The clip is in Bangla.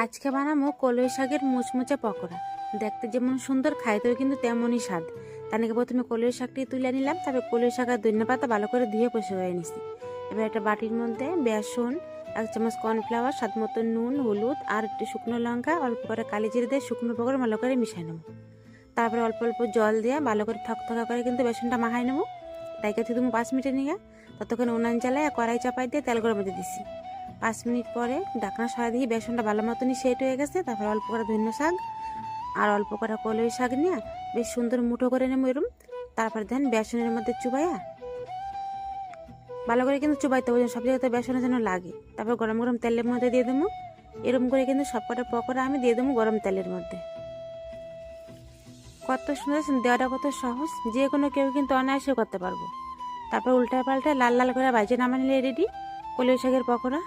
আজকে বানাবো কলই শাকের মুচমুচে পকোড়া। দেখতে যেমন সুন্দর, খাইতেও কিন্তু তেমনই স্বাদ। তার নাকি প্রথমে কলই শাকটি তুলে নিলাম, তারপরে কলই শাক আর ধনিয়া পাতা ভালো করে ধুয়ে পরিষ্কার করে নিচ্ছি। এবার একটা বাটির মধ্যে বেসন, 1 চামচ কর্নফ্লাওয়ার, স্বাদ মতো নুন, হলুদ আর একটু শুকনো লঙ্কা, অল্প করে কালি জিরে দিয়ে শুকনো পকোড়া ভালো করে মিশিয়ে নেবো। তারপরে অল্প অল্প জল দিয়ে ভালো করে থকথকা করে কিন্তু বেসনটা মাখাই নেবো। তাইকে তুমি 5 মিনিটে নিয়ে ততক্ষণ উনান জ্বালায় কড়াই চাপাই দিয়ে তেল গরম দিয়ে দিচ্ছি। 5 মিনিট পরে ঢাকনা সরা দিয়ে বেসনটা ভালো মতনই সেট হয়ে গেছে। তারপরে অল্প করে ধনিয়া শাক আর অল্প করে কলই শাক নিয়ে বেশ সুন্দর মুঠো করে নেবো এরম। তারপরে দেন বেসনের মধ্যে চুবাইয়া ভালো করে কিন্তু চুবাইতে হবে, সব জায়গাতে বেসনের যেন লাগে। তারপর গরম গরম তেলের মধ্যে দিয়ে দেবো। এরম করে কিন্তু সবকটা পকোড়া আমি দিয়ে দেবো গরম তেলের মধ্যে। কত সুন্দর দেওয়াটা, কত সহজ, যে কোনো কেউ কিন্তু অনায়াসে করতে পারবো। তারপর উল্টা পাল্টা লাল লাল করে ভাজে নামানিলে রেডি কলই শাকের পকোড়া।